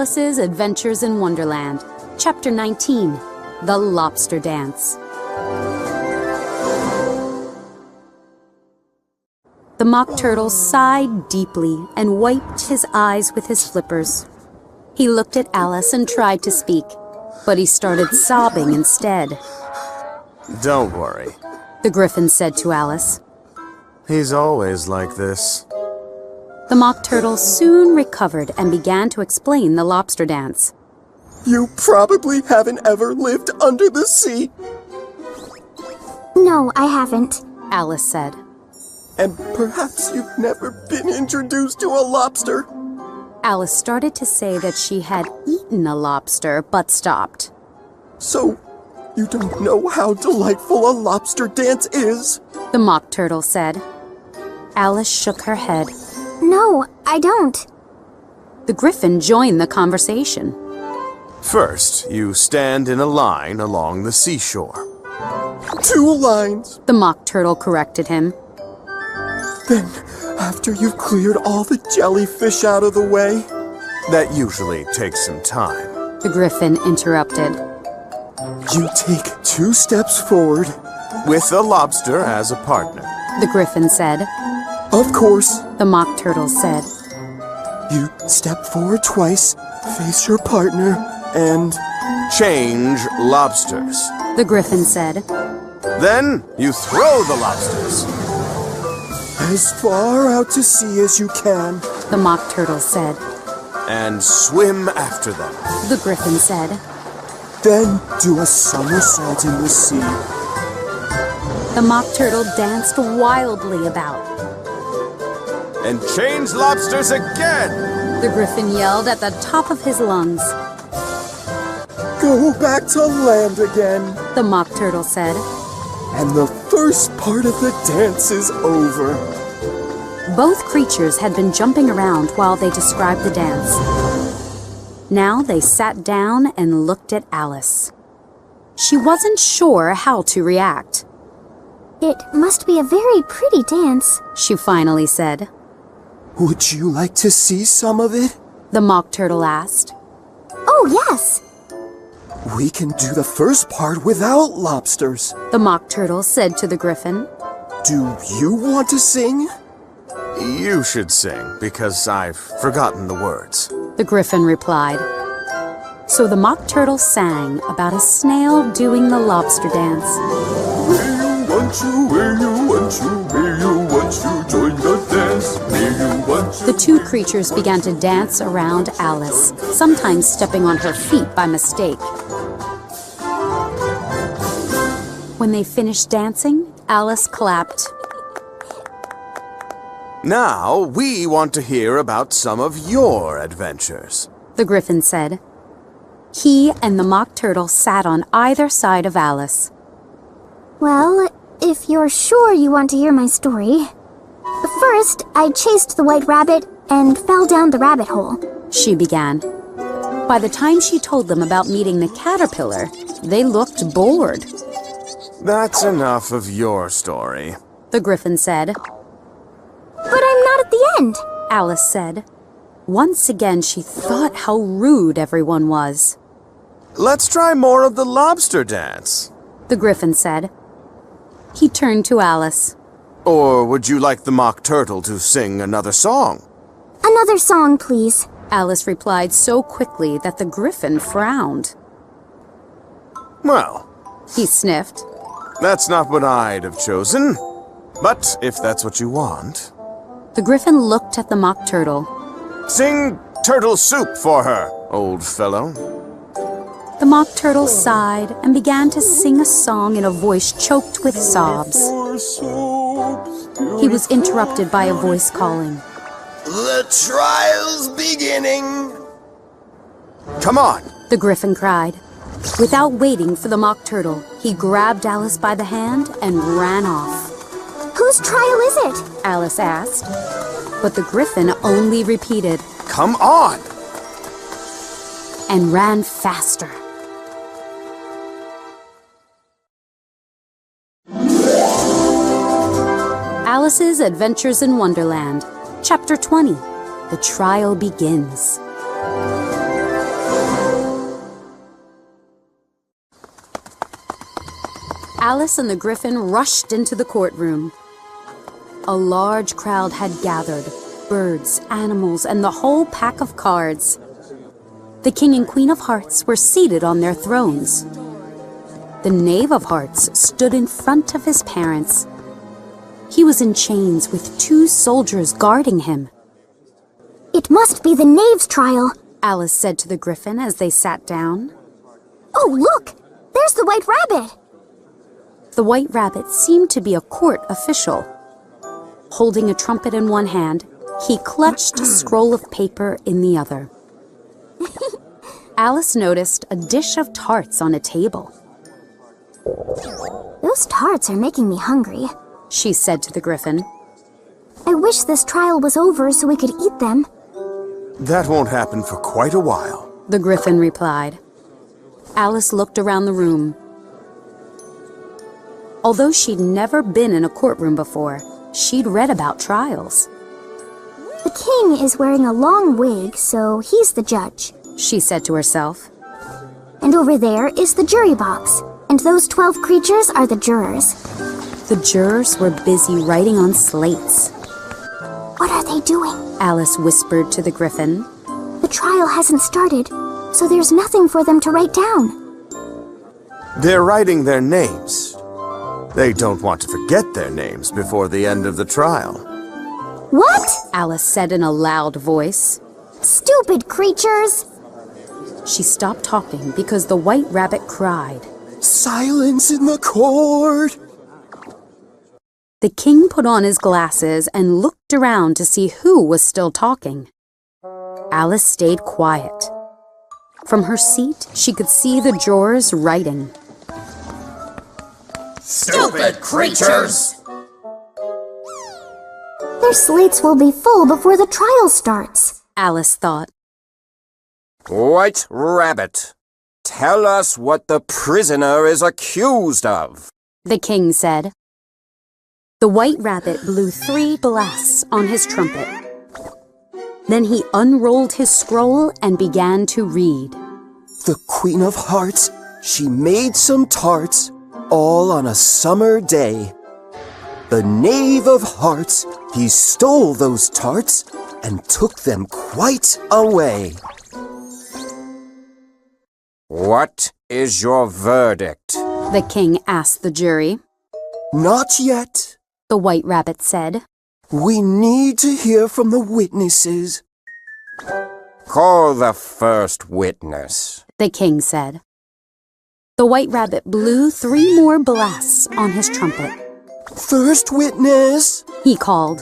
Alice's Adventures in Wonderland, Chapter 19, The Lobster Dance. The Mock Turtle sighed deeply and wiped his eyes with his flippers. He looked at Alice and tried to speak, but he started sobbing instead. Don't worry, the Griffin said to Alice. He's always like this. The Mock Turtle soon recovered and began to explain the lobster dance. You probably haven't ever lived under the sea. No, I haven't, Alice said. And perhaps you've never been introduced to a lobster. Alice started to say that she had eaten a lobster, but stopped. So, you don't know how delightful a lobster dance is? The Mock Turtle said. Alice shook her head. No, I don't. The Griffin joined the conversation. First, you stand in a line along the seashore. 2 lines. The Mock Turtle corrected him. Then, after you've cleared all the jellyfish out of the way... That usually takes some time. The Griffin interrupted. You take 2 steps forward. With a lobster as a partner. The Griffin said. Of course. The Mock Turtle said. You step forward twice, face your partner, and... Change lobsters. The Griffin said. Then you throw the lobsters. As far out to sea as you can. The Mock Turtle said. And swim after them. The Griffin said. Then do a somersault in the sea. The Mock Turtle danced wildly about. And change lobsters again! The Griffin yelled at the top of his lungs. Go back to land again, the Mock Turtle said. And the first part of the dance is over. Both creatures had been jumping around while they described the dance. Now they sat down and looked at Alice. She wasn't sure how to react. It must be a very pretty dance, she finally said. Would you like to see some of it? The Mock Turtle asked. Oh, yes. We can do the first part without lobsters, the Mock Turtle said to the Griffin. Do you want to sing? You should sing, because I've forgotten the words, the Griffin replied. So the Mock Turtle sang about a snail doing the lobster dance. Join the dance. The 2 creatures began to dance around Alice, sometimes stepping on her feet by mistake. When they finished dancing, Alice clapped. Now we want to hear about some of your adventures, the Griffin said. He and the Mock Turtle sat on either side of Alice. Well, if you're sure you want to hear my story. First, I chased the white rabbit and fell down the rabbit hole, she began. By the time she told them about meeting the caterpillar, they looked bored. That's enough of your story, the Griffin said. But I'm not at the end, Alice said. Once again, she thought how rude everyone was. Let's try more of the lobster dance, the Griffin said. He turned to Alice. Or would you like the Mock Turtle to sing another song? Another song, please, Alice replied so quickly that the Griffin frowned. Well, he sniffed. That's not what I'd have chosen. But if that's what you want... The Griffin looked at the Mock Turtle. Sing turtle soup for her, old fellow. The Mock Turtle sighed and began to sing a song in a voice choked with sobs. He was interrupted by a voice calling. The trial's beginning. Come on, the Griffin cried. Without waiting for the Mock Turtle, he grabbed Alice by the hand and ran off. Whose trial is it? Alice asked. But the Griffin only repeated, Come on! And ran faster. Alice's Adventures in Wonderland, Chapter 20, The Trial Begins. Alice and the Griffin rushed into the courtroom. A large crowd had gathered, birds, animals, and the whole pack of cards. The King and Queen of Hearts were seated on their thrones. The Knave of Hearts stood in front of his parents. He was in chains with 2 soldiers guarding him. It must be the Knave's trial, Alice said to the Griffin as they sat down. Oh, look! There's the White Rabbit! The White Rabbit seemed to be a court official. Holding a trumpet in one hand, he clutched a scroll of paper in the other. Alice noticed a dish of tarts on a table. Those tarts are making me hungry, she said to the Griffin. I wish this trial was over so we could eat them. That won't happen for quite a while, the Griffin replied. Alice looked around the room. Although she'd never been in a courtroom before, she'd read about trials. The king is wearing a long wig, so he's the judge, she said to herself. And over there is the jury box, and those 12 creatures are the jurors. The jurors were busy writing on slates. What are they doing? Alice whispered to the Griffin. The trial hasn't started, so there's nothing for them to write down. They're writing their names. They don't want to forget their names before the end of the trial. What? Alice said in a loud voice. Stupid creatures! She stopped talking because the White Rabbit cried. Silence in the court! The king put on his glasses and looked around to see who was still talking. Alice stayed quiet. From her seat, she could see the jurors writing. Stupid creatures! Their slates will be full before the trial starts, Alice thought. White Rabbit, tell us what the prisoner is accused of, the king said. The White Rabbit blew 3 blasts on his trumpet. Then he unrolled his scroll and began to read. The Queen of Hearts, she made some tarts, all on a summer day. The Knave of Hearts, he stole those tarts and took them quite away. What is your verdict? The king asked the jury. Not yet, The White Rabbit said. we need to hear from the witnesses. Call the first witness, The king said. The White Rabbit blew 3 more blasts on his trumpet. First witness! He called.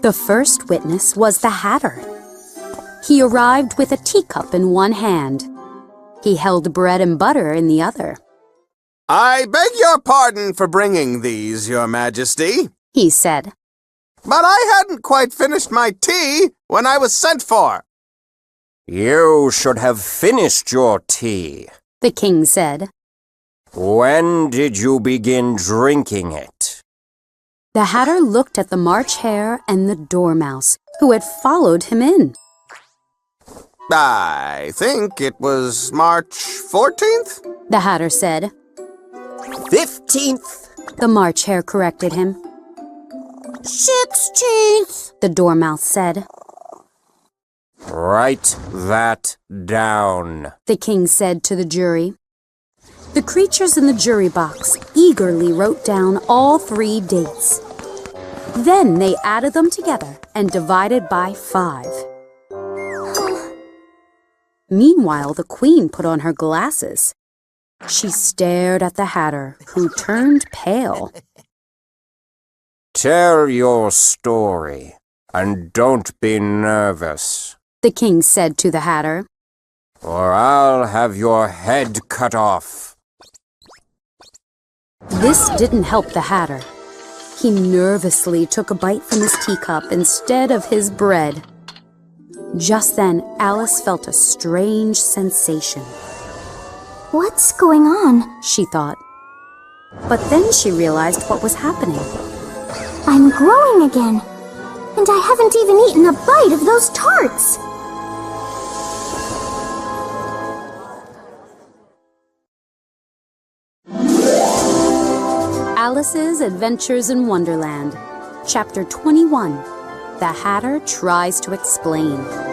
The first witness was the Hatter. He arrived with a teacup in one hand. He held bread and butter in the other. I beg your pardon for bringing these, Your Majesty, He said. but I hadn't quite finished my tea when I was sent for. You should have finished your tea. The king said. When did you begin drinking it? The Hatter looked at the March Hare and the Dormouse, who had followed him in. I think it was March 14th? The Hatter said. 15th! The March Hare corrected him. 16th! The Dormouse said. Write that down, The king said to the jury. The creatures in the jury box eagerly wrote down all 3 dates. Then they added them together and divided by 5. Meanwhile, the queen put on her glasses. She stared at the Hatter, who turned pale. Tell your story, and don't be nervous, The king said to the Hatter. or I'll have your head cut off. This didn't help the Hatter. He nervously took a bite from his teacup instead of his bread. Just then, Alice felt a strange sensation. What's going on? She thought. But then she realized what was happening. I'm growing again. And I haven't even eaten a bite of those tarts. Alice's Adventures in Wonderland, Chapter 21, The Hatter Tries to Explain.